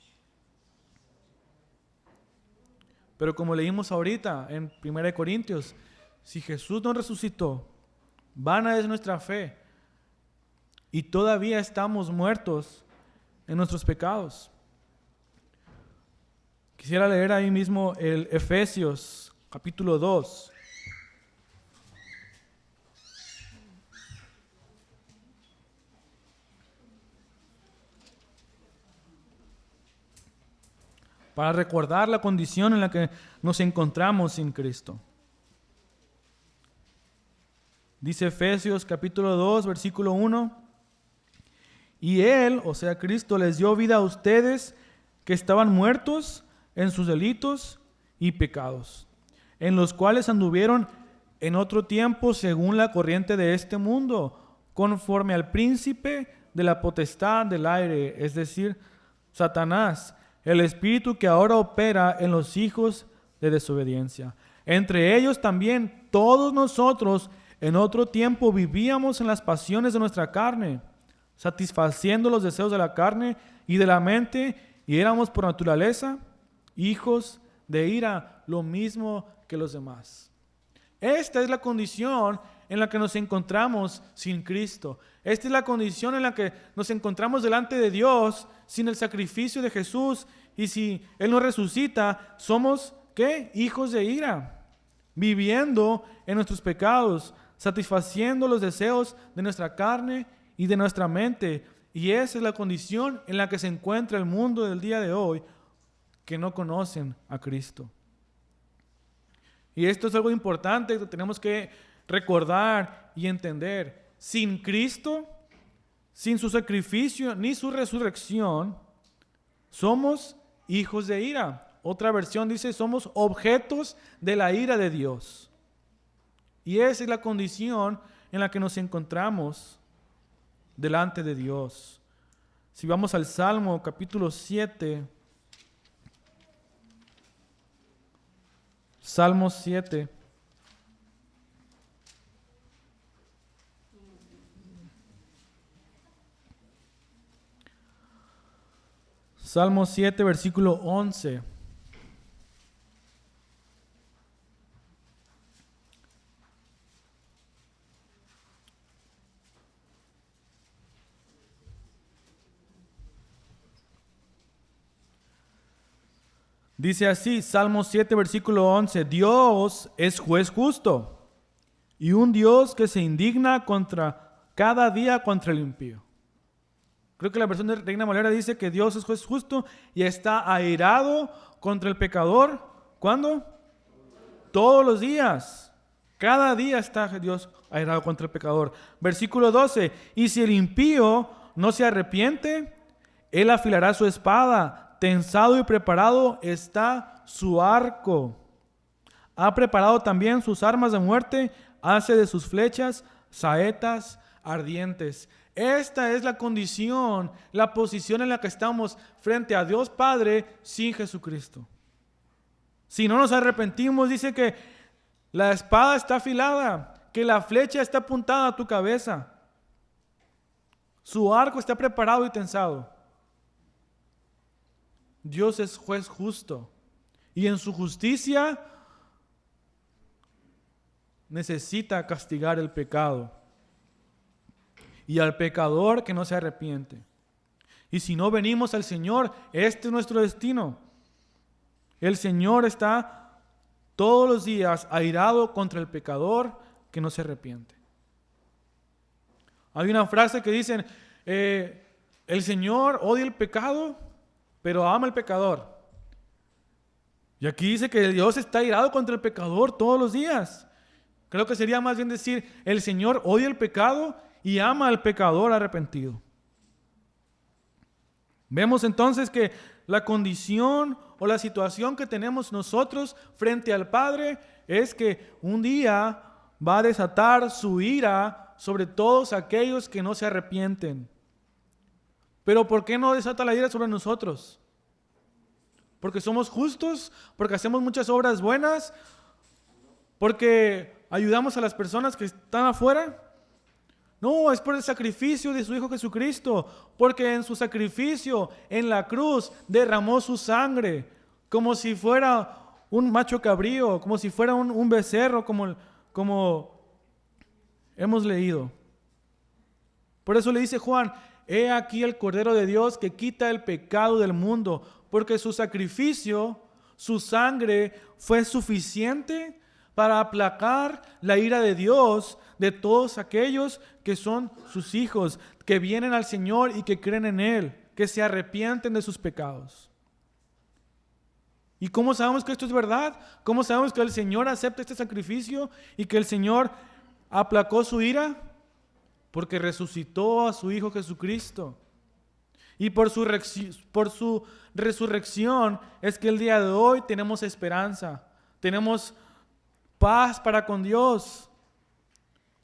Speaker 1: Pero como leímos ahorita en 1 Corintios, si Jesús no resucitó, vana es nuestra fe y todavía estamos muertos en nuestros pecados. Quisiera leer ahí mismo el Efesios capítulo 2. Para recordar la condición en la que nos encontramos sin Cristo. Dice Efesios capítulo 2, versículo 1. Y Él, o sea Cristo, les dio vida a ustedes que estaban muertos en sus delitos y pecados, en los cuales anduvieron en otro tiempo según la corriente de este mundo, conforme al príncipe de la potestad del aire, es decir, Satanás, el espíritu que ahora opera en los hijos de desobediencia. Entre ellos también todos nosotros en otro tiempo vivíamos en las pasiones de nuestra carne, satisfaciendo los deseos de la carne y de la mente, y éramos por naturaleza hijos de ira, lo mismo que los demás. Esta es la condición en la que nos encontramos sin Cristo. Esta es la condición en la que nos encontramos delante de Dios sin el sacrificio de Jesús. Y si Él nos resucita, somos ¿qué? Hijos de ira. viviendo en nuestros pecados, satisfaciendo los deseos de nuestra carne y de nuestra mente. Y esa es la condición en la que se encuentra el mundo del día de hoy, que no conocen a Cristo. Y esto es algo importante que tenemos que recordar y entender. Sin Cristo, sin su sacrificio ni su resurrección, somos hijos de ira. Otra versión dice, somos objetos de la ira de Dios. Y esa es la condición en la que nos encontramos delante de Dios. Si vamos al Salmo capítulo 7, Salmo 7. Salmo 7, versículo 11. Dice así, Salmo 7, versículo 11, Dios es juez justo y un Dios que se indigna cada día contra el impío. Creo que la versión de Reina Valera dice que Dios es juez justo y está airado contra el pecador. ¿Cuándo? Todos los días. Cada día está Dios airado contra el pecador. Versículo 12, y si el impío no se arrepiente, él afilará su espada. Tensado y preparado está su arco. Ha preparado también sus armas de muerte, hace de sus flechas saetas ardientes. Esta es la condición, la posición en la que estamos frente a Dios Padre sin Jesucristo. Si no nos arrepentimos, dice que la espada está afilada, que la flecha está apuntada a tu cabeza. Su arco está preparado y tensado. Dios es juez justo y en su justicia necesita castigar el pecado y al pecador que no se arrepiente. Y si no venimos al Señor, este es nuestro destino. El Señor está todos los días airado contra el pecador que no se arrepiente. Hay una frase que dicen, el Señor odia el pecado, pero ama al pecador. Y aquí dice que Dios está airado contra el pecador todos los días. Creo que sería más bien decir, el Señor odia el pecado y ama al pecador arrepentido. Vemos entonces que la condición o la situación que tenemos nosotros frente al Padre es que un día va a desatar su ira sobre todos aquellos que no se arrepienten. Pero ¿por qué no desata la ira sobre nosotros? ¿Porque somos justos? ¿Porque hacemos muchas obras buenas? ¿Porque ayudamos a las personas que están afuera? No, es por el sacrificio de su Hijo Jesucristo, porque en su sacrificio en la cruz derramó su sangre, como si fuera un macho cabrío, como si fuera un becerro, como hemos leído. Por eso le dice Juan, he aquí el Cordero de Dios que quita el pecado del mundo, porque su sacrificio, su sangre fue suficiente para aplacar la ira de Dios de todos aquellos que son sus hijos, que vienen al Señor y que creen en Él, que se arrepienten de sus pecados. ¿Y cómo sabemos que esto es verdad? ¿Cómo sabemos que el Señor acepta este sacrificio y que el Señor aplacó su ira? Porque resucitó a su Hijo Jesucristo. Y por su resurrección es que el día de hoy tenemos esperanza, tenemos paz para con Dios,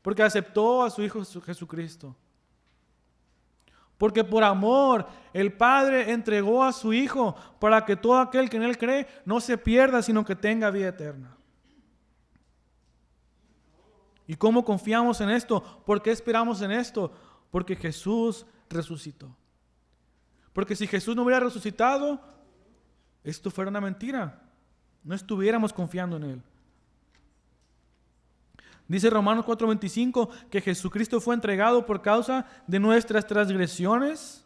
Speaker 1: porque aceptó a su Hijo Jesucristo. Porque por amor el Padre entregó a su Hijo para que todo aquel que en Él cree no se pierda, sino que tenga vida eterna. ¿Y cómo confiamos en esto? ¿Por qué esperamos en esto? Porque Jesús resucitó. Porque si Jesús no hubiera resucitado, esto fuera una mentira. No estuviéramos confiando en Él. Dice Romanos 4:25 que Jesucristo fue entregado por causa de nuestras transgresiones,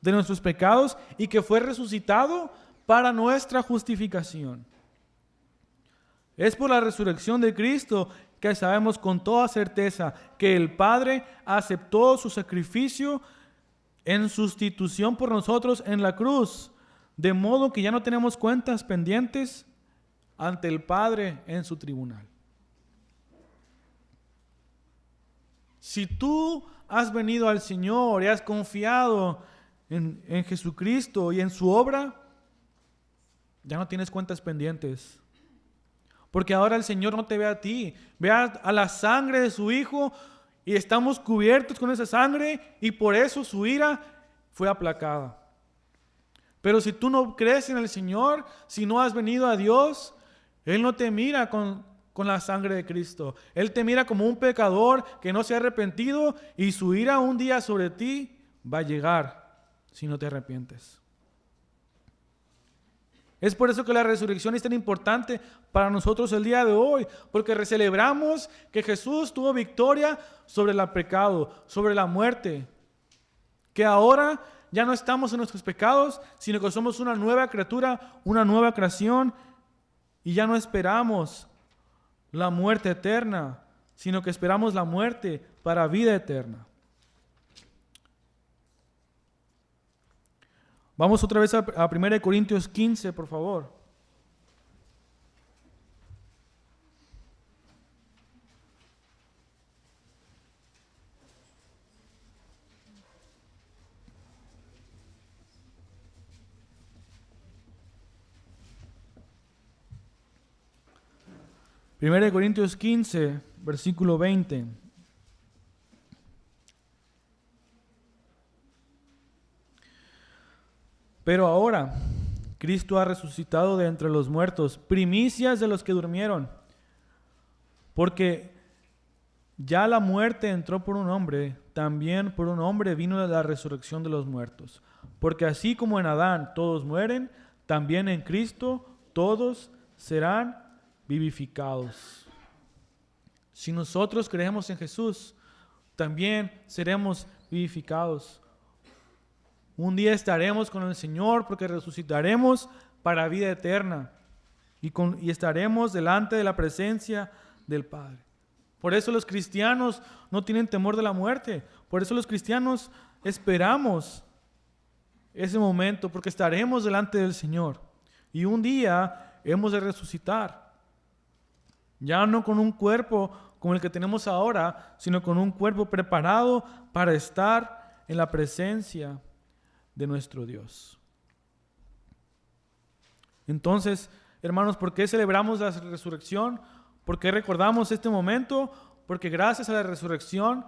Speaker 1: de nuestros pecados, y que fue resucitado para nuestra justificación. Es por la resurrección de Cristo que sabemos con toda certeza que el Padre aceptó su sacrificio en sustitución por nosotros en la cruz, de modo que ya no tenemos cuentas pendientes ante el Padre en su tribunal. Si tú has venido al Señor y has confiado en Jesucristo y en su obra, ya no tienes cuentas pendientes. Porque ahora el Señor no te ve a ti, ve a la sangre de su Hijo y estamos cubiertos con esa sangre y por eso su ira fue aplacada. Pero si tú no crees en el Señor, si no has venido a Dios, Él no te mira con la sangre de Cristo. Él te mira como un pecador que no se ha arrepentido y su ira un día sobre ti va a llegar si no te arrepientes. Es por eso que la resurrección es tan importante para nosotros el día de hoy, porque celebramos que Jesús tuvo victoria sobre el pecado, sobre la muerte, que ahora ya no estamos en nuestros pecados, sino que somos una nueva criatura, una nueva creación, y ya no esperamos la muerte eterna, sino que esperamos la muerte para vida eterna. Vamos otra vez a 1 Corintios 15, por favor. Primera de Corintios 15, versículo 20. Pero ahora, Cristo ha resucitado de entre los muertos, primicias de los que durmieron. Porque ya la muerte entró por un hombre, también por un hombre vino la resurrección de los muertos. Porque así como en Adán todos mueren, también en Cristo todos serán vivificados. Si nosotros creemos en Jesús, también seremos vivificados. Un día estaremos con el Señor porque resucitaremos para vida eterna y estaremos delante de la presencia del Padre. Por eso los cristianos no tienen temor de la muerte. Por eso los cristianos esperamos ese momento porque estaremos delante del Señor. Y un día hemos de resucitar. Ya no con un cuerpo como el que tenemos ahora, sino con un cuerpo preparado para estar en la presencia de nuestro Dios. Entonces, hermanos, ¿por qué celebramos la resurrección? ¿Por qué recordamos este momento? Porque gracias a la resurrección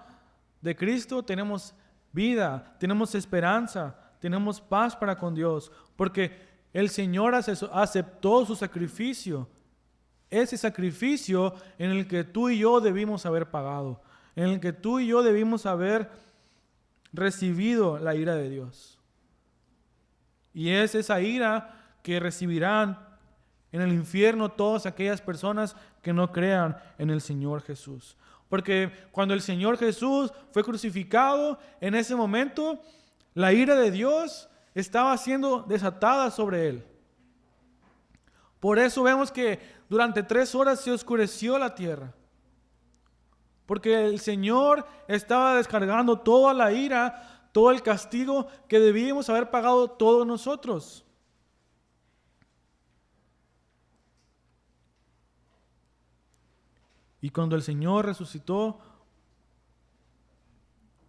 Speaker 1: de Cristo tenemos vida, tenemos esperanza, tenemos paz para con Dios, porque el Señor aceptó su sacrificio, ese sacrificio en el que tú y yo debimos haber pagado, en el que tú y yo debimos haber recibido la ira de Dios. Y es esa ira que recibirán en el infierno todas aquellas personas que no crean en el Señor Jesús. Porque cuando el Señor Jesús fue crucificado, en ese momento la ira de Dios estaba siendo desatada sobre él. Por eso vemos que durante 3 horas se oscureció la tierra. Porque el Señor estaba descargando toda la ira, todo el castigo que debíamos haber pagado todos nosotros. Y cuando el Señor resucitó,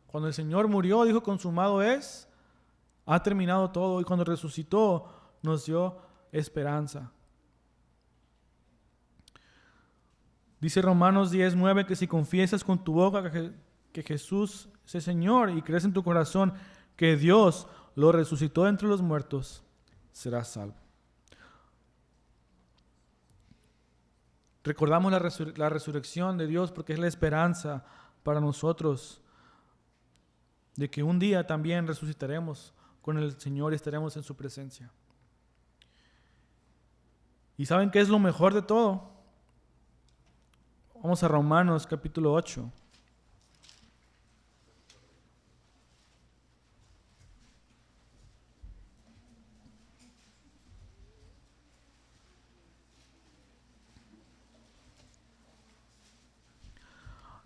Speaker 1: cuando el Señor murió, dijo: consumado es, ha terminado todo. Y cuando resucitó, nos dio esperanza. Dice Romanos 10:9 que si confiesas con tu boca que Jesús es el Señor y crees en tu corazón que Dios lo resucitó de entre los muertos, serás salvo. Recordamos la resurrección de Dios porque es la esperanza para nosotros de que un día también resucitaremos con el Señor y estaremos en su presencia. ¿Y saben qué es lo mejor de todo? Vamos a Romanos capítulo 8.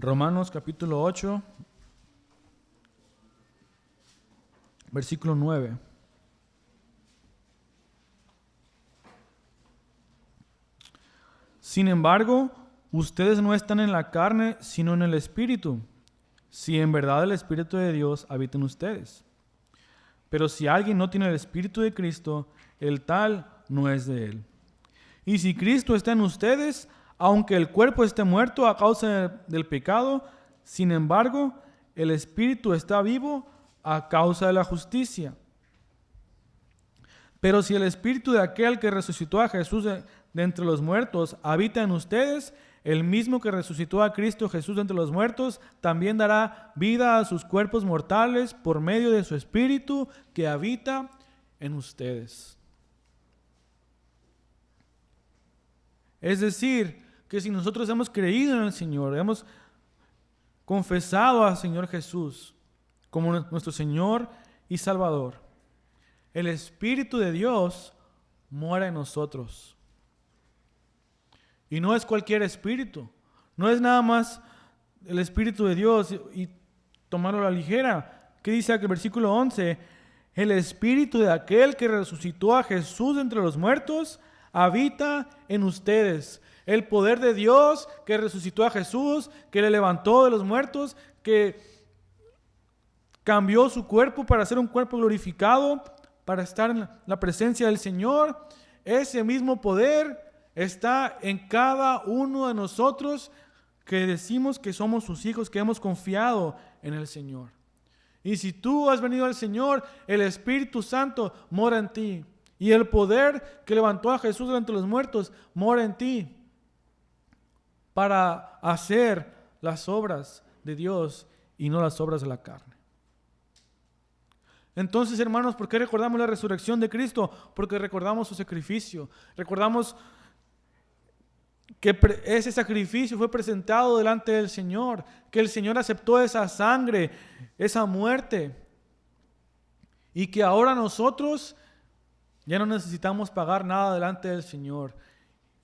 Speaker 1: Romanos capítulo 8, versículo 9. Sin embargo, ustedes no están en la carne, sino en el Espíritu, si en verdad el Espíritu de Dios habita en ustedes. Pero si alguien no tiene el Espíritu de Cristo, el tal no es de él. Y si Cristo está en ustedes, aunque el cuerpo esté muerto a causa del pecado, sin embargo, el Espíritu está vivo a causa de la justicia. Pero si el Espíritu de aquel que resucitó a Jesús de entre los muertos habita en ustedes, el mismo que resucitó a Cristo Jesús de entre los muertos, también dará vida a sus cuerpos mortales por medio de su Espíritu que habita en ustedes. Es decir, que si nosotros hemos creído en el Señor, hemos confesado al Señor Jesús como nuestro Señor y Salvador, el Espíritu de Dios mora en nosotros. Y no es cualquier espíritu, no es nada más el Espíritu de Dios y tomarlo a la ligera. ¿Qué dice aquí el versículo 11? El Espíritu de aquel que resucitó a Jesús entre los muertos habita en ustedes. El poder de Dios que resucitó a Jesús, que le levantó de los muertos, que cambió su cuerpo para ser un cuerpo glorificado, para estar en la presencia del Señor. Ese mismo poder está en cada uno de nosotros que decimos que somos sus hijos, que hemos confiado en el Señor. Y si tú has venido al Señor, el Espíritu Santo mora en ti. Y el poder que levantó a Jesús de entre los muertos mora en ti para hacer las obras de Dios y no las obras de la carne. Entonces, hermanos, ¿por qué recordamos la resurrección de Cristo? Porque recordamos su sacrificio. Recordamos que ese sacrificio fue presentado delante del Señor, que el Señor aceptó esa sangre, esa muerte, y que ahora nosotros ya no necesitamos pagar nada delante del Señor.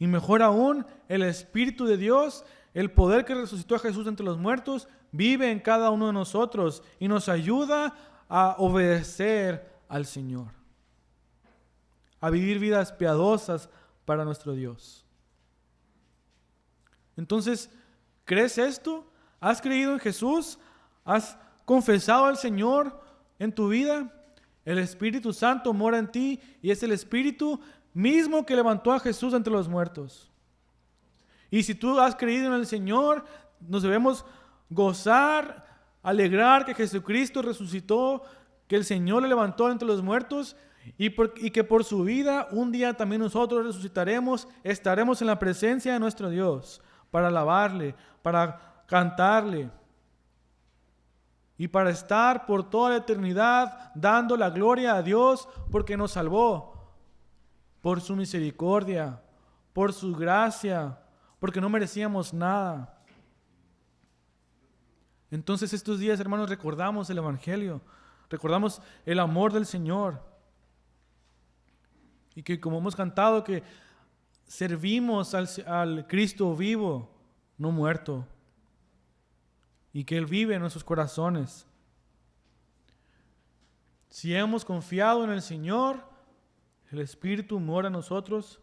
Speaker 1: Y mejor aún, el Espíritu de Dios, el poder que resucitó a Jesús entre los muertos, vive en cada uno de nosotros y nos ayuda a obedecer al Señor, a vivir vidas piadosas para nuestro Dios. Entonces, ¿crees esto? ¿Has creído en Jesús? ¿Has confesado al Señor en tu vida? El Espíritu Santo mora en ti y es el Espíritu mismo que levantó a Jesús entre los muertos. Y si tú has creído en el Señor, nos debemos gozar, alegrar que Jesucristo resucitó, que el Señor le levantó entre los muertos y que por su vida un día también nosotros resucitaremos, estaremos en la presencia de nuestro Dios para alabarle, para cantarle y para estar por toda la eternidad dando la gloria a Dios porque nos salvó, por su misericordia, por su gracia, porque no merecíamos nada. Entonces estos días, hermanos, recordamos el Evangelio, recordamos el amor del Señor y que como hemos cantado que servimos al Cristo vivo, no muerto, y que Él vive en nuestros corazones. Si hemos confiado en el Señor, el Espíritu mora en nosotros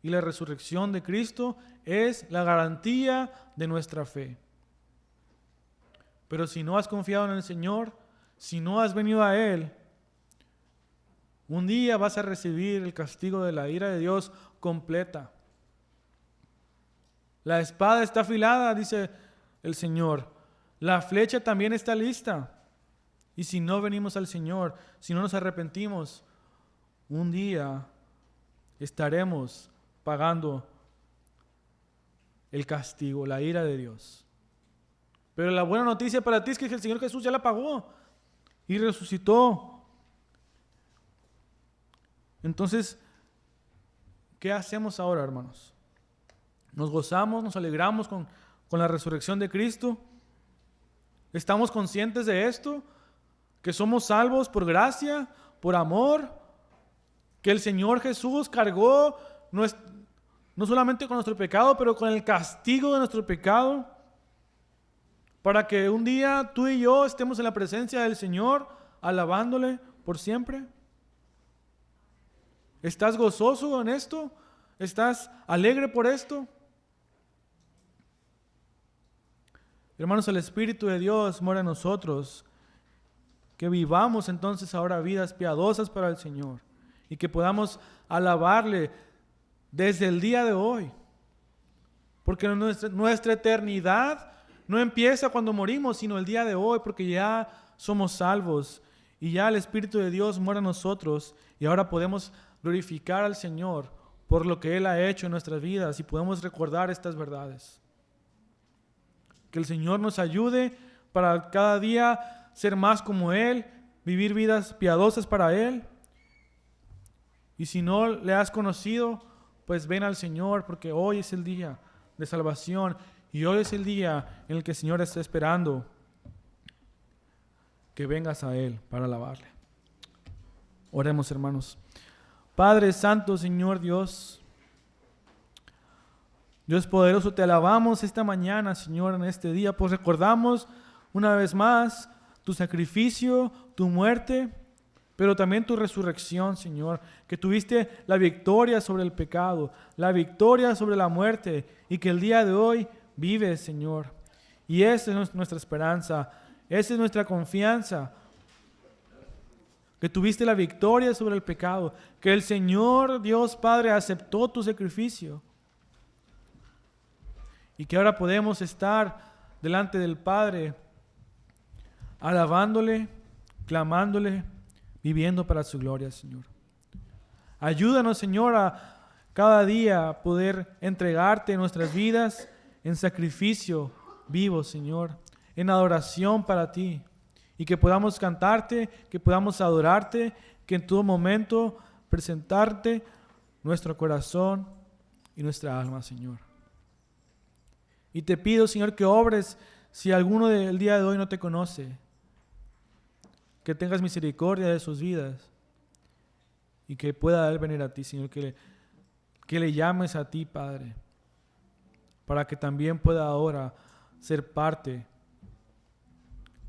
Speaker 1: y la resurrección de Cristo es la garantía de nuestra fe. Pero si no has confiado en el Señor, si no has venido a Él, un día vas a recibir el castigo de la ira de Dios completa. La espada está afilada, dice el Señor. La flecha también está lista. Y si no venimos al Señor, si no nos arrepentimos, un día estaremos pagando el castigo, la ira de Dios. Pero la buena noticia para ti es que el Señor Jesús ya la pagó y resucitó. Entonces, ¿qué hacemos ahora, hermanos? ¿Nos gozamos, nos alegramos con la resurrección de Cristo? ¿Estamos conscientes de esto? ¿Que somos salvos por gracia, por amor? ¿Que el Señor Jesús cargó no solamente con nuestro pecado, pero con el castigo de nuestro pecado? para que un día tú y yo estemos en la presencia del Señor, alabándole por siempre? ¿Estás gozoso en esto? ¿Estás alegre por esto? Hermanos, el Espíritu de Dios mora en nosotros. Que vivamos entonces ahora vidas piadosas para el Señor y que podamos alabarle desde el día de hoy. Porque nuestra eternidad no empieza cuando morimos, sino el día de hoy, porque ya somos salvos y ya el Espíritu de Dios mora en nosotros y ahora podemos glorificar al Señor por lo que Él ha hecho en nuestras vidas y podemos recordar estas verdades. Que el Señor nos ayude para cada día ser más como Él, vivir vidas piadosas para Él. Y si no le has conocido, pues ven al Señor, porque hoy es el día de salvación y hoy es el día en el que el Señor está esperando que vengas a Él para alabarle. Oremos, hermanos. Padre Santo, Señor Dios, Dios poderoso, te alabamos esta mañana, Señor, en este día, pues recordamos una vez más tu sacrificio, tu muerte, pero también tu resurrección, Señor, que tuviste la victoria sobre el pecado, la victoria sobre la muerte, y que el día de hoy vives, Señor. Y esa es nuestra esperanza, esa es nuestra confianza, que tuviste la victoria sobre el pecado, que el Señor Dios Padre aceptó tu sacrificio, y que ahora podemos estar delante del Padre, alabándole, clamándole, viviendo para su gloria, Señor. Ayúdanos, Señor, a cada día poder entregarte nuestras vidas en sacrificio vivo, Señor, en adoración para ti, y que podamos cantarte, que podamos adorarte, que en todo momento presentarte nuestro corazón y nuestra alma, Señor. Y te pido, Señor, que obres si alguno del día de hoy no te conoce, que tengas misericordia de sus vidas y que pueda Él venir a ti, Señor, que le llames a ti, Padre, para que también pueda ahora ser parte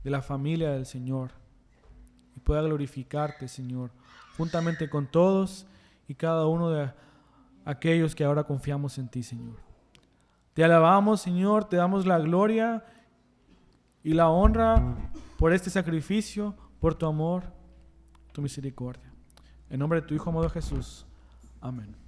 Speaker 1: de la familia del Señor y pueda glorificarte, Señor, juntamente con todos y cada uno de aquellos que ahora confiamos en ti, Señor. Te alabamos, Señor, te damos la gloria y la honra por este sacrificio, por tu amor, tu misericordia. En nombre de tu Hijo amado Jesús. Amén.